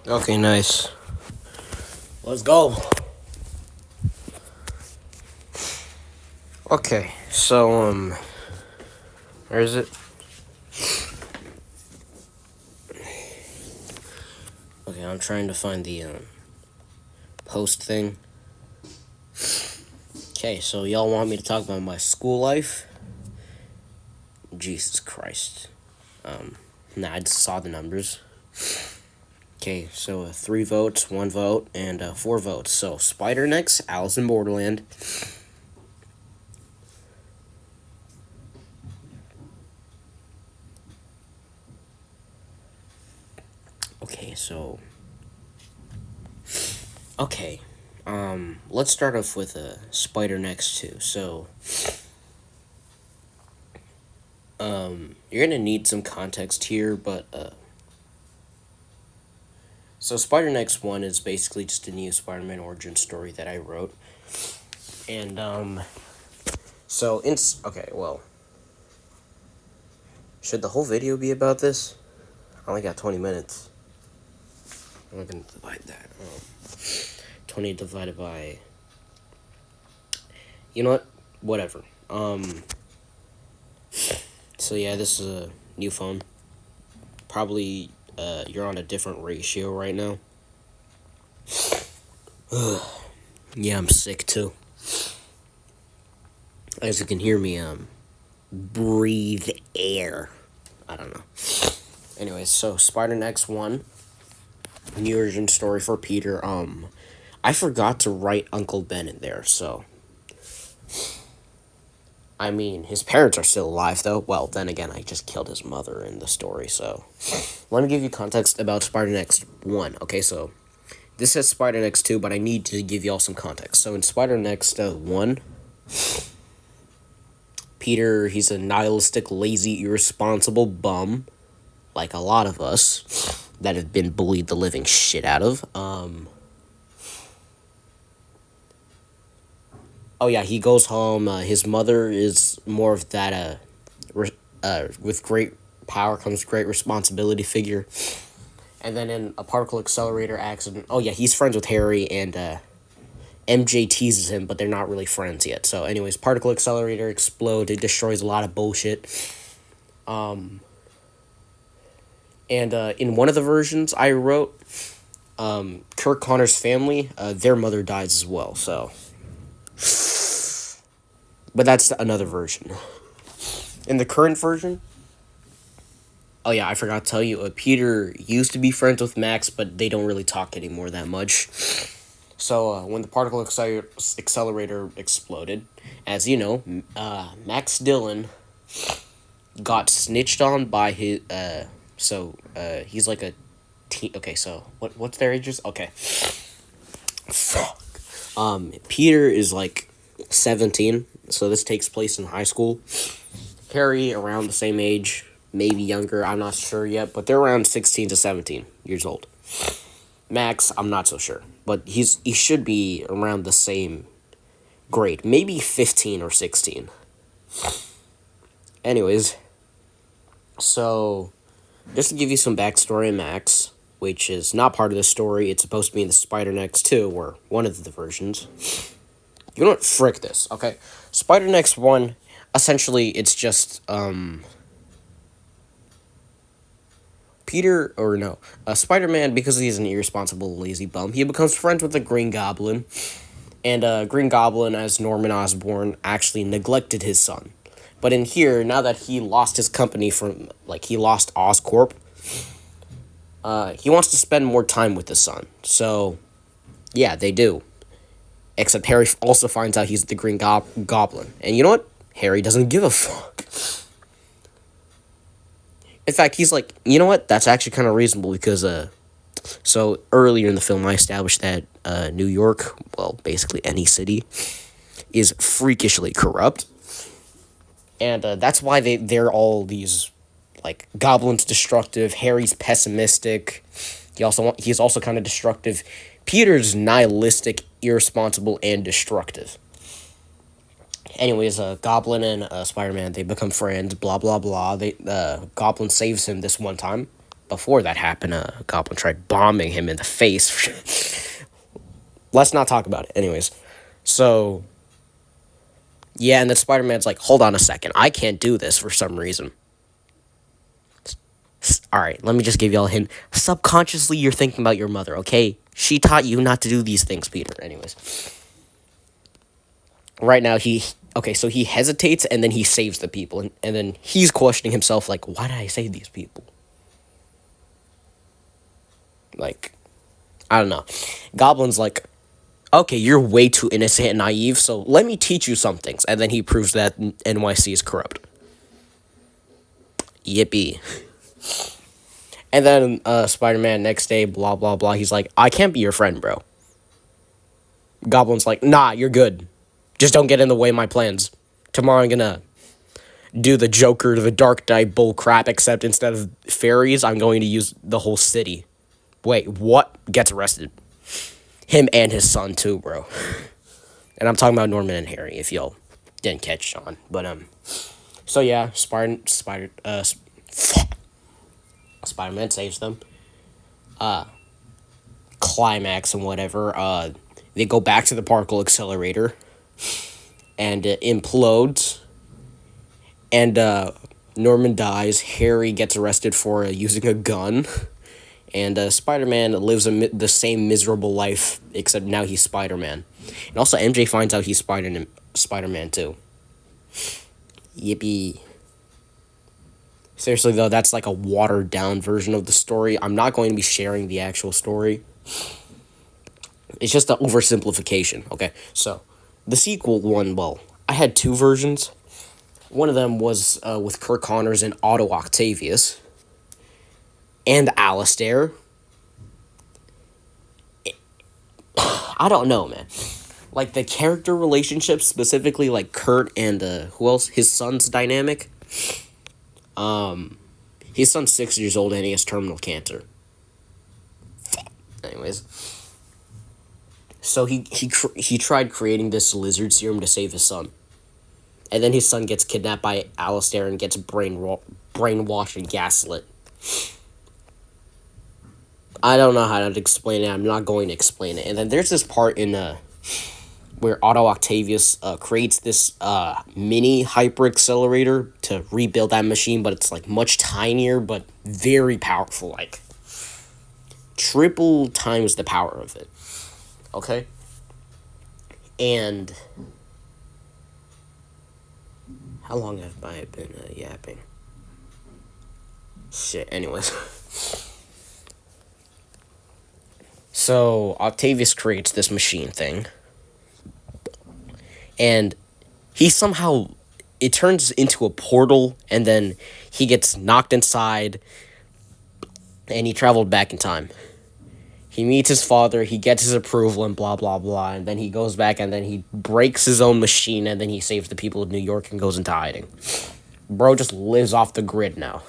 Okay, nice. Let's go. Okay, so, where is it? Okay, I'm trying to find the, post thing. Okay, so y'all want me to talk about my school life? Jesus Christ. Nah, I just saw the numbers. Okay, so 3 votes, 1 vote, and 4 votes. So, Spider-Nex, Alice in Borderland. Okay, so... Okay, let's start off with Spider-Nex 2. So, you're gonna need some context here, but, so Spider-Nex 1 is basically just a new Spider-Man origin story that I wrote. And, so, okay, well, should the whole video be about this? I only got 20 minutes. I'm gonna divide that. 20 divided by... You know what? Whatever. So yeah, this is a new phone. Probably, you're on a different ratio right now. Yeah, I'm sick too. As you can hear me, breathe air. I don't know. Anyways, so Spider-Nex 1, new origin story for Peter. I forgot to write Uncle Ben in there, so... I mean, his parents are still alive, though. Well, then again, I just killed his mother in the story, so... Let me give you context about Spider-Nex 1. Okay, so... This says Spider-Nex 2, but I need to give y'all some context. So in Spider-Nex 1... Peter, he's a nihilistic, lazy, irresponsible bum. Like a lot of us. That have been bullied the living shit out of. Oh yeah, he goes home. His mother is more of that, with great power comes great responsibility figure. And then in a particle accelerator accident, oh yeah, he's friends with Harry, and MJ teases him, but they're not really friends yet. So anyways, particle accelerator explodes, it destroys a lot of bullshit. And in one of the versions I wrote, Kirk Connor's family, their mother dies as well, so... But that's another version. In the current version... Oh yeah, I forgot to tell you, Peter used to be friends with Max, but they don't really talk anymore that much. So, when the particle accelerator exploded, as you know, Max Dillon got snitched on by his, he's like a teen... Okay, so, what's their ages? Okay. Fuck. Peter is like 17, so this takes place in high school. Harry, around the same age, maybe younger, I'm not sure yet, but they're around 16 to 17 years old. Max, I'm not so sure, but he should be around the same grade, maybe 15 or 16. Anyways, so just to give you some backstory on Max, which is not part of the story, it's supposed to be in the Spider-Nex 2, or one of the versions. You know what? Frick this, okay? Spider-Nex 1, essentially, it's just, Spider-Man, because he's an irresponsible, lazy bum, he becomes friends with the Green Goblin, and, Green Goblin, as Norman Osborn, actually neglected his son. But in here, now that he lost his company from, he lost Oscorp, he wants to spend more time with his son. So, yeah, they do. Except Harry also finds out he's the Green Goblin. And you know what? Harry doesn't give a fuck. In fact, he's like, you know what? That's actually kind of reasonable because, so earlier in the film, I established that New York, well, basically any city, is freakishly corrupt. And that's why they're all these, Goblin's destructive, Harry's pessimistic, he's also kind of destructive. Peter's nihilistic, irresponsible, and destructive. Anyways, Goblin and Spider-Man, they become friends, blah, blah, blah. Goblin saves him this one time. before that happened, a goblin tried bombing him in the face. Let's not talk about it. Anyways, so yeah, and then Spider-Man's like, hold on a second, I can't do this for some reason. All right, let me just give y'all a hint. Subconsciously, you're thinking about your mother, okay? She taught you not to do these things, Peter. Anyways, right now so he hesitates and then he saves the people, and then he's questioning himself like, why did I save these people? Like, I don't know. Goblin's like, okay, you're way too innocent and naive, so let me teach you some things. And then he proves that NYC is corrupt. Yippee. And then Spider-Man next day, blah, blah, blah. He's like, I can't be your friend, bro. Goblin's like, nah, you're good. Just don't get in the way of my plans. Tomorrow I'm gonna do the Joker, the Dark Knight bull crap, except instead of fairies, I'm going to use the whole city. Wait, what? Gets arrested. Him and his son, too, bro. And I'm talking about Norman and Harry, if y'all didn't catch on. But, so yeah, Spider-Man saves them. Climax and whatever. They go back to the particle accelerator. And it implodes. And, Norman dies. Harry gets arrested for using a gun. And Spider-Man lives the same miserable life, except now he's Spider-Man. And also, MJ finds out he's Spider-Man too. Yippee. Seriously, though, that's like a watered-down version of the story. I'm not going to be sharing the actual story. It's just an oversimplification. Okay, so the sequel one, well, I had two versions. One of them was with Kirk Connors and Otto Octavius. And Alistair. I don't know, man. Like, the character relationships, specifically, like, Kurt and, who else? His son's dynamic. His son's 6 years old and he has terminal cancer. Anyways. So he tried creating this lizard serum to save his son. And then his son gets kidnapped by Alistair and gets brainwashed and gaslit. I don't know how to explain it. I'm not going to explain it. And then there's this part in where Otto Octavius creates this mini hyper accelerator to rebuild that machine, but it's like much tinier but very powerful, like triple times the power of it. Okay? And how long have I been yapping? Shit, anyways. So, Octavius creates this machine thing. And he somehow, it turns into a portal, and then he gets knocked inside, and he traveled back in time. He meets his father, he gets his approval, and blah, blah, blah, and then he goes back, and then he breaks his own machine, and then he saves the people of New York and goes into hiding. Bro just lives off the grid now.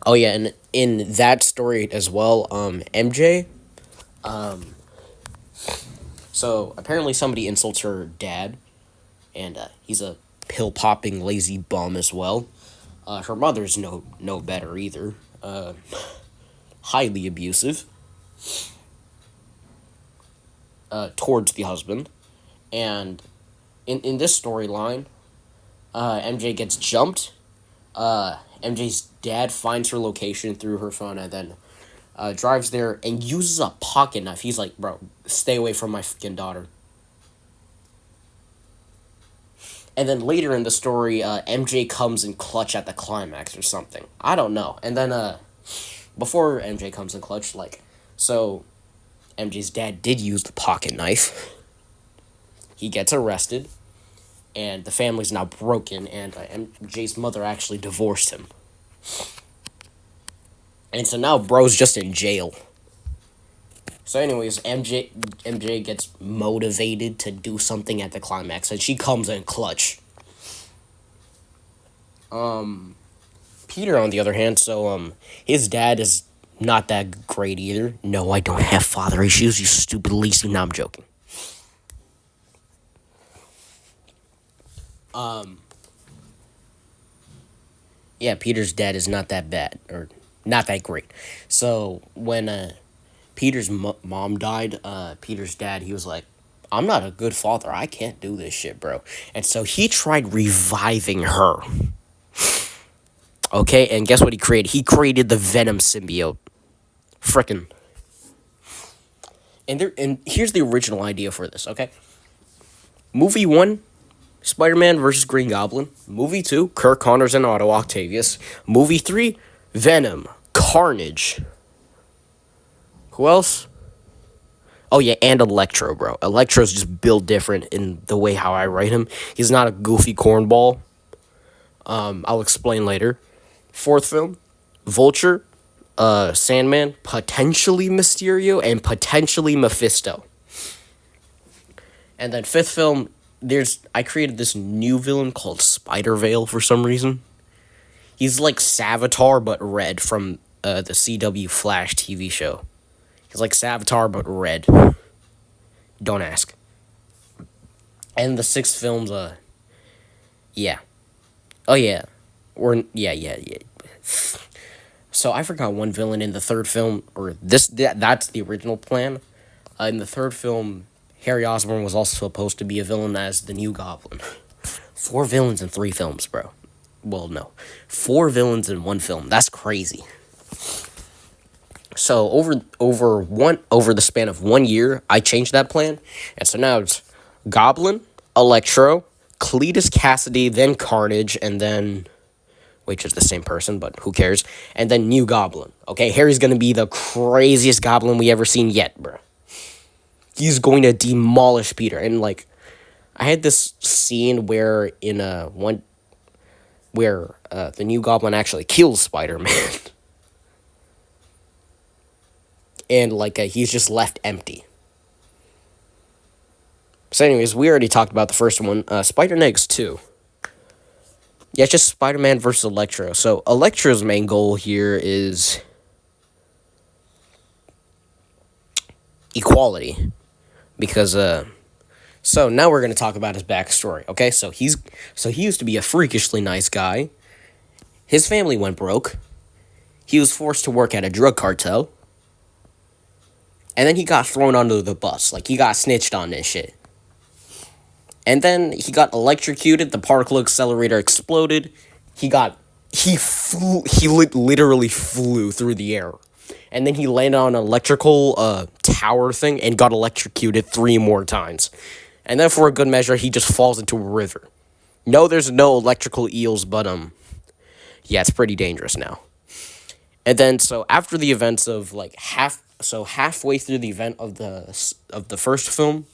Oh yeah, and in that story as well, MJ, so apparently somebody insults her dad, and he's a pill-popping lazy bum as well. Her mother's no better either. Highly abusive towards the husband. And in this storyline, MJ gets jumped. MJ's dad finds her location through her phone and then drives there and uses a pocket knife. He's like, bro, stay away from my fucking daughter. And then later in the story, MJ comes in clutch at the climax or something. I don't know. And then before MJ comes in clutch, like, so MJ's dad did use the pocket knife. He gets arrested. And the family's now broken, and MJ's mother actually divorced him. And so now bro's just in jail. So anyways, MJ gets motivated to do something at the climax, and she comes in clutch. Peter, on the other hand, so, his dad is not that great either. No, I don't have father issues, you stupid lazy. No, I'm joking. Yeah, Peter's dad is not that bad, or not that great. So when Peter's mom died, Peter's dad, he was like, I'm not a good father. I can't do this shit, bro. And so he tried reviving her. Okay, and guess what he created? He created the Venom symbiote. Frickin'. And here's the original idea for this, okay? Movie 1, Spider-Man versus Green Goblin. Movie 2, Kirk Connors and Otto Octavius. Movie 3, Venom, Carnage. Who else? Oh yeah, and Electro, bro. Electro's just built different in the way how I write him. He's not a goofy cornball. I'll explain later. 4th film, Vulture, Sandman, potentially Mysterio, and potentially Mephisto. And then 5th film, I created this new villain called Spider-Veil for some reason. He's like Savitar but red from the CW Flash TV show. He's like Savitar but red. Don't ask. And the 6th film's yeah. Oh yeah. Yeah. So I forgot one villain in the 3rd film, or that's the original plan. In the 3rd film, Harry Osborn was also supposed to be a villain as the New Goblin. 4 villains in 3 films, bro. Well, no. 4 villains in 1 film. That's crazy. So over the span of 1 year, I changed that plan. And so now it's Goblin, Electro, Cletus Cassidy, then Carnage, and then, which is the same person, but who cares? And then New Goblin. Okay, Harry's gonna be the craziest goblin we ever seen yet, bro. He's going to demolish Peter. And like, I had this scene where the New Goblin actually kills Spider-Man. And like he's just left empty. So anyways, we already talked about the first one. Spider-Nex 2. Yeah, it's just Spider-Man versus Electro. So Electro's main goal here is equality. Because so now we're gonna talk about his backstory. Okay, so he used to be a freakishly nice guy. His family went broke. He was forced to work at a drug cartel. And then he got thrown under the bus. Like, he got snitched on and shit. And then he got electrocuted. The particle accelerator exploded. He literally flew through the air. And then he landed on an electrical tower thing and got electrocuted 3 more times. And then for a good measure, he just falls into a river. No, there's no electrical eels, but yeah, it's pretty dangerous now. And then so after the events of like halfway through the event of the first film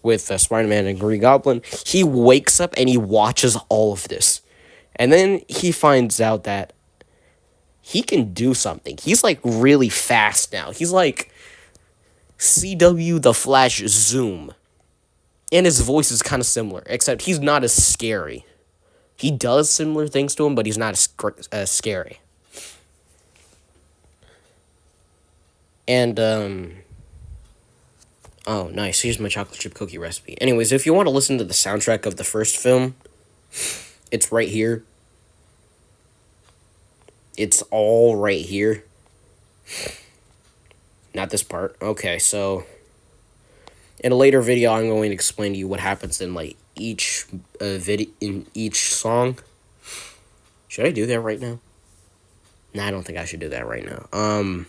with Spider-Man and Green Goblin, he wakes up and he watches all of this. And then he finds out that he can do something. He's like really fast now. He's like CW the Flash Zoom. And his voice is kind of similar, except he's not as scary. He does similar things to him, but he's not as scary. And, oh, nice. Here's my chocolate chip cookie recipe. Anyways, if you want to listen to the soundtrack of the first film, it's right here. It's all right here. Not this part. Okay, so in a later video, I'm going to explain to you what happens in, like, each song. Should I do that right now? Nah, I don't think I should do that right now.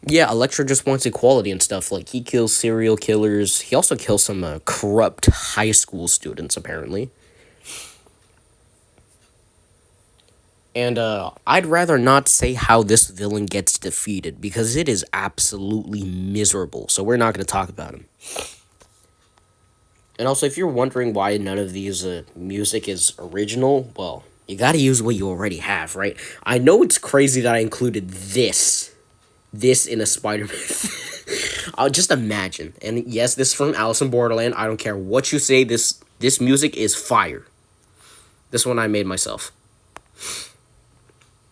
Yeah, Electro just wants equality and stuff. Like, he kills serial killers. He also kills some corrupt high school students, apparently. And I'd rather not say how this villain gets defeated, because it is absolutely miserable. So we're not going to talk about him. And also, if you're wondering why none of these music is original, well, you got to use what you already have, right? I know it's crazy that I included this in a Spider-Man. I'll just imagine. And yes, this is from Alice in Borderland. I don't care what you say. This music is fire. This one I made myself.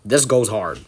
This goes hard.